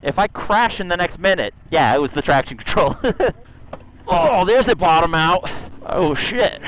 If I crash in the next minute, yeah, it was the traction control. Oh, there's it bottom out. Oh shit.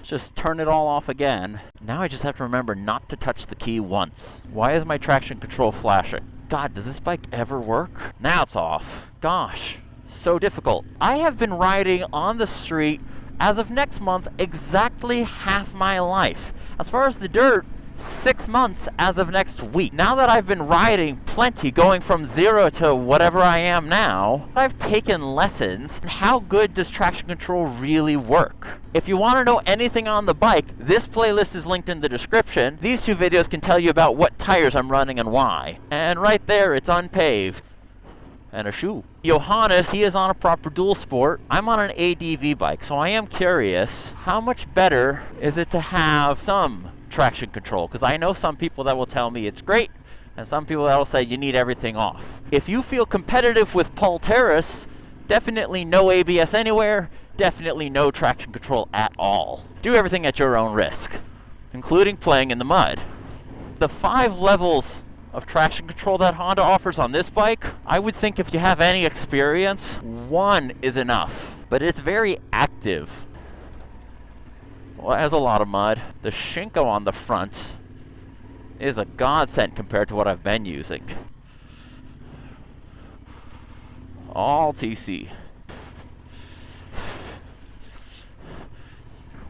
Just turn it all off again. Now I just have to remember not to touch the key once. Why is my traction control flashing? God, does this bike ever work? Now it's off. Gosh, so difficult. I have been riding on the street as of next month exactly half my life. As far as the dirt, 6 months as of next week. Now that I've been riding plenty, going from 0 to whatever I am now, I've taken lessons. How good does traction control really work? If you want to know anything on the bike, this playlist is linked in the description. These 2 videos can tell you about what tires I'm running and why. And right there, it's unpaved. And a shoe. Johannes, he is on a proper dual sport. I'm on an ADV bike, so I am curious, how much better is it to have some traction control? Because I know some people that will tell me it's great, and some people that will say you need everything off. If you feel competitive with Paul Terrace, definitely no ABS anywhere, definitely no traction control at all. Do everything at your own risk, including playing in the mud. The 5 levels of traction control that Honda offers on this bike, I would think if you have any experience, 1 is enough. But it's very active. Well, it has a lot of mud. The Shinko on the front is a godsend compared to what I've been using. All TC.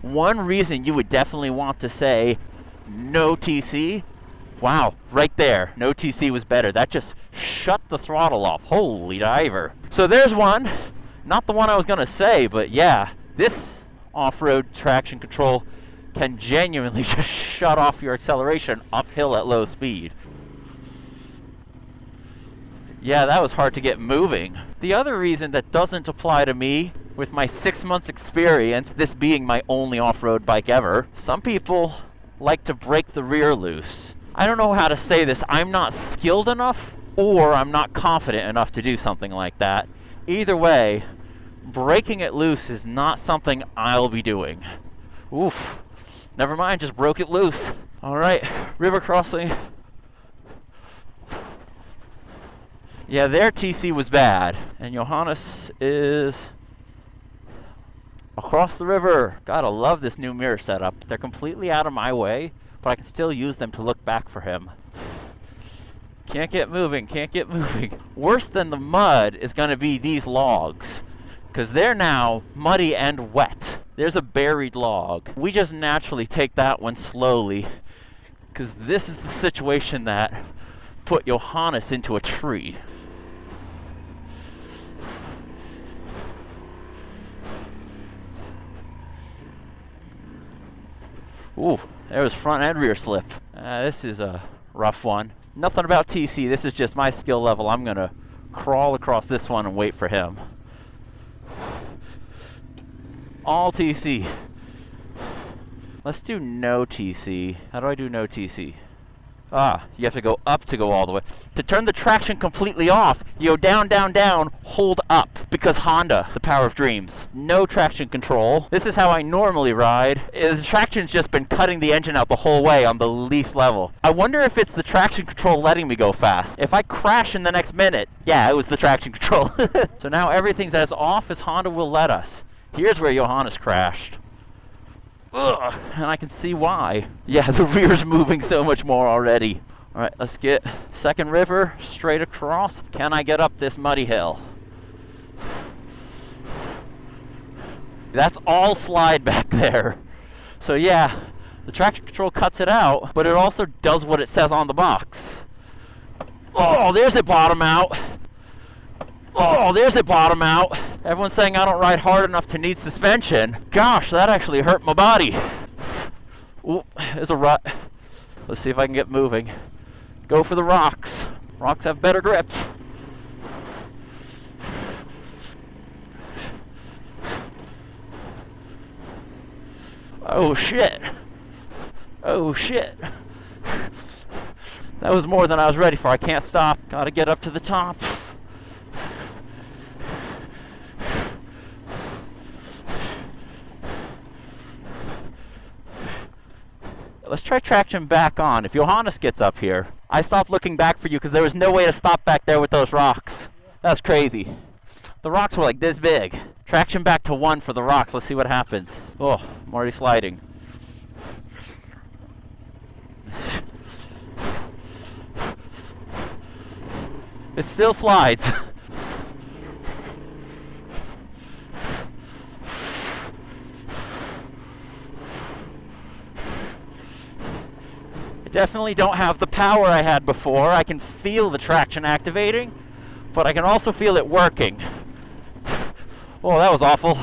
One reason you would definitely want to say no TC, wow, right there, no TC was better. That just shut the throttle off. Holy diver. So there's one. Not the one I was going to say, but yeah, this off-road traction control can genuinely just shut off your acceleration uphill at low speed. Yeah, that was hard to get moving. The other reason that doesn't apply to me, with my 6 months experience, this being my only off-road bike ever, some people like to break the rear loose. I don't know how to say this. I'm not skilled enough, or I'm not confident enough to do something like that. Either way, breaking it loose is not something I'll be doing. Oof. Never mind, just broke it loose. All right, river crossing. Yeah, their TC was bad. And Johannes is across the river. Gotta love this new mirror setup. They're completely out of my way, but I can still use them to look back for him. Can't get moving, can't get moving. Worse than the mud is gonna be these logs, because they're now muddy and wet. There's a buried log. We just naturally take that one slowly, because this is the situation that put Johannes into a tree. Ooh, there was front and rear slip. This is a rough one. Nothing about TC, this is just my skill level. I'm gonna crawl across this one and wait for him. All TC. Let's do no TC. How do I do no TC? Ah, you have to go up to go all the way. To turn the traction completely off, you go down, down, down, hold up. Because Honda, the power of dreams. No traction control. This is how I normally ride. The traction's just been cutting the engine out the whole way on the least level. I wonder if it's the traction control letting me go fast. If I crash in the next minute, yeah, it was the traction control. So now everything's as off as Honda will let us. Here's where Johannes crashed. Ugh, and I can see why. Yeah, the rear's moving so much more already. All right, let's get second river straight across. Can I get up this muddy hill? That's all slide back there. So yeah, the traction control cuts it out, but it also does what it says on the box. Oh, there's it bottom out. Oh, there's it bottom out. Everyone's saying I don't ride hard enough to need suspension. Gosh, that actually hurt my body. Ooh, there's a rut. Let's see if I can get moving. Go for the rocks. Rocks have better grip. Oh shit. Oh shit. That was more than I was ready for. I can't stop. Gotta get up to the top. Let's try traction back on. If Johannes gets up here, I stopped looking back for you because there was no way to stop back there with those rocks. That's crazy. The rocks were like this big. Traction back to 1 for the rocks. Let's see what happens. Oh, I'm already sliding. It still slides. I definitely don't have the power I had before. I can feel the traction activating, but I can also feel it working. Oh, that was awful.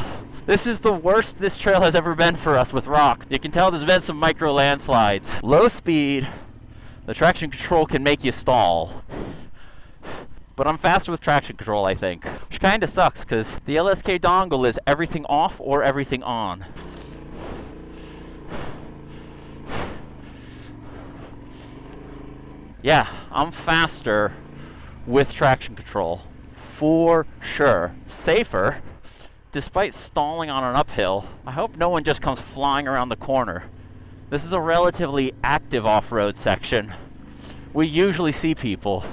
This is the worst this trail has ever been for us with rocks. You can tell there's been some micro landslides. Low speed, the traction control can make you stall. But I'm faster with traction control, I think. Which kind of sucks, because the LSK dongle is everything off or everything on. Yeah, I'm faster with traction control. For sure. Safer. Despite stalling on an uphill, I hope no one just comes flying around the corner. This is a relatively active off-road section. We usually see people.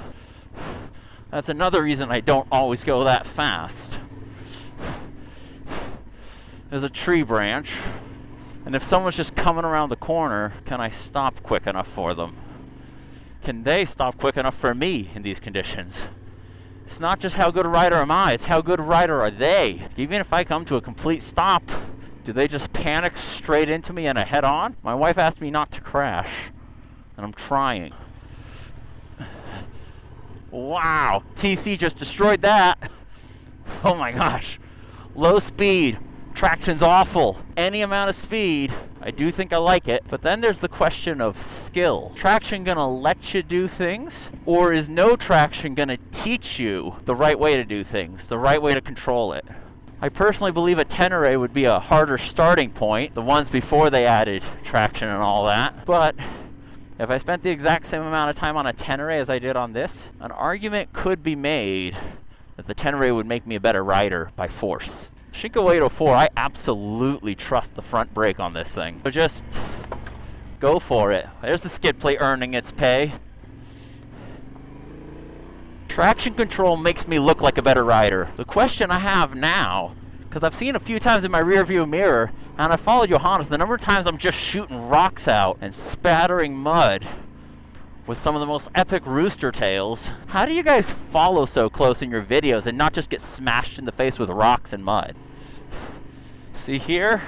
That's another reason I don't always go that fast. There's a tree branch, and if someone's just coming around the corner, can I stop quick enough for them? Can they stop quick enough for me in these conditions? It's not just how good a rider am I, it's how good a rider are they. Even if I come to a complete stop, do they just panic straight into me and a head-on? My wife asked me not to crash, and I'm trying. Wow, TC just destroyed that. Oh my gosh. Low speed, traction's awful. Any amount of speed, I do think I like it, but then there's the question of skill. Traction gonna let you do things, or is no traction gonna teach you the right way to do things, the right way to control it? I personally believe a Tenere would be a harder starting point, the ones before they added traction and all that, but if I spent the exact same amount of time on a Tenere as I did on this, an argument could be made that the Tenere would make me a better rider by force. Shinko 804, I absolutely trust the front brake on this thing. So just go for it. There's the skid plate earning its pay. Traction control makes me look like a better rider. The question I have now, because I've seen a few times in my rear view mirror, and I followed Johannes, the number of times I'm just shooting rocks out and spattering mud with some of the most epic rooster tails. How do you guys follow so close in your videos and not just get smashed in the face with rocks and mud? See here?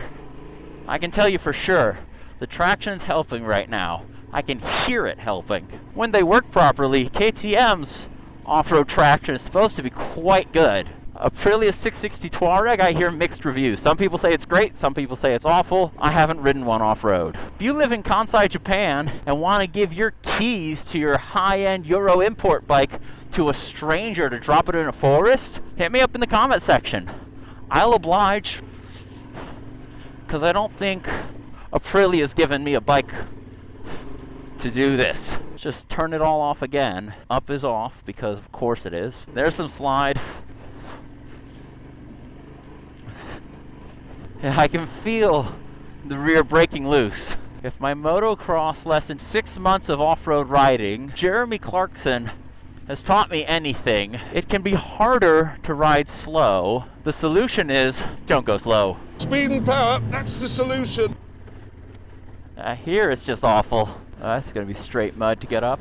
I can tell you for sure, the traction's helping right now. I can hear it helping. When they work properly, KTM's off-road traction is supposed to be quite good. Aprilia 660 Touareg, I hear mixed reviews. Some people say it's great, some people say it's awful. I haven't ridden one off-road. If you live in Kansai, Japan, and want to give your keys to your high-end Euro import bike to a stranger to drop it in a forest, hit me up in the comment section. I'll oblige, because I don't think Aprilia's given me a bike to do this. Just turn it all off again. Up is off, because of course it is. There's some slide. I can feel the rear breaking loose. If my motocross lesson 6 months of off-road riding, Jeremy Clarkson, has taught me anything, it can be harder to ride slow. The solution is, don't go slow. Speed and power, that's the solution. Here it's just awful. That's gonna be straight mud to get up.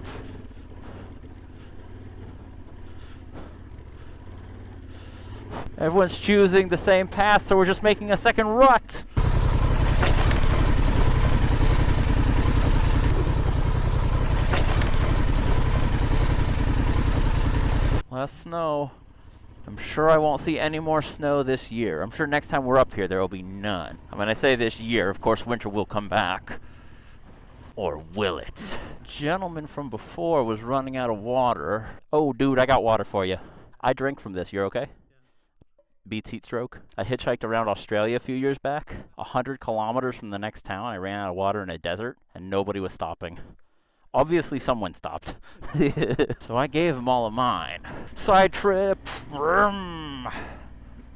Everyone's choosing the same path, so we're just making a second rut. Less snow. I'm sure I won't see any more snow this year. I'm sure next time we're up here, there will be none. When I say this year, of course, winter will come back. Or will it? Gentleman from before was running out of water. Oh, dude, I got water for you. I drink from this. You're okay? Beats heat stroke. I hitchhiked around Australia a few years back. 100 kilometers from the next town, I ran out of water in a desert, and nobody was stopping. Obviously, someone stopped. So I gave them all of mine. Side trip.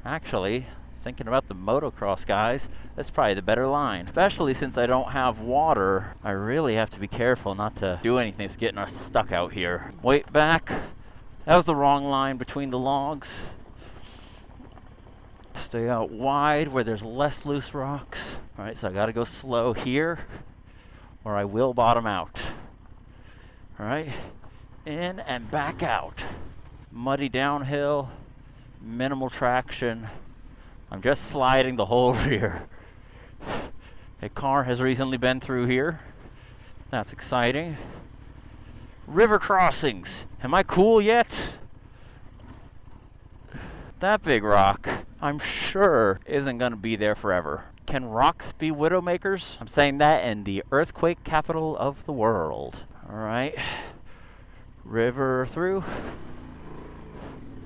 Actually, Thinking about the motocross guys, that's probably the better line. Especially since I don't have water, I really have to be careful not to do anything that's getting us stuck out here. Weight back. That was the wrong line between the logs. Stay out wide where there's less loose rocks. All right, so I gotta go slow here or I will bottom out. All right, in and back out. Muddy downhill, minimal traction. I'm just sliding the whole rear. A car has recently been through here. That's exciting. River crossings. Am I cool yet? That big rock, I'm sure, isn't going to be there forever. Can rocks be widowmakers? I'm saying that in the earthquake capital of the world. All right. River through.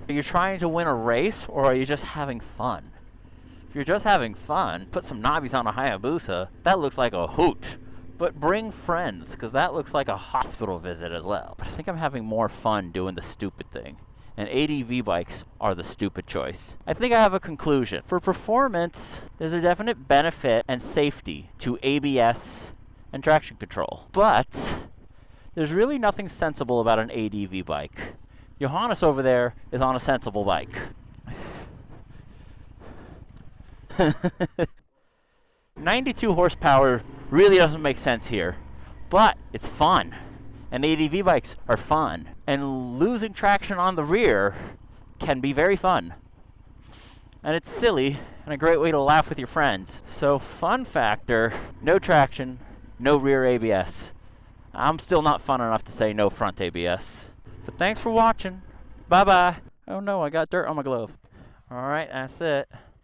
Are you trying to win a race, or are you just having fun? If you're just having fun, put some knobbies on a Hayabusa. That looks like a hoot. But bring friends, because that looks like a hospital visit as well. But I think I'm having more fun doing the stupid thing. And ADV bikes are the stupid choice. I think I have a conclusion. For performance, there's a definite benefit and safety to ABS and traction control. But there's really nothing sensible about an ADV bike. Johannes over there is on a sensible bike. 92 horsepower really doesn't make sense here, but it's fun. And ADV bikes are fun. And losing traction on the rear can be very fun. And it's silly and a great way to laugh with your friends. So fun factor, no traction, no rear ABS. I'm still not fun enough to say no front ABS. But thanks for watching. Bye-bye. Oh no, I got dirt on my glove. All right, that's it.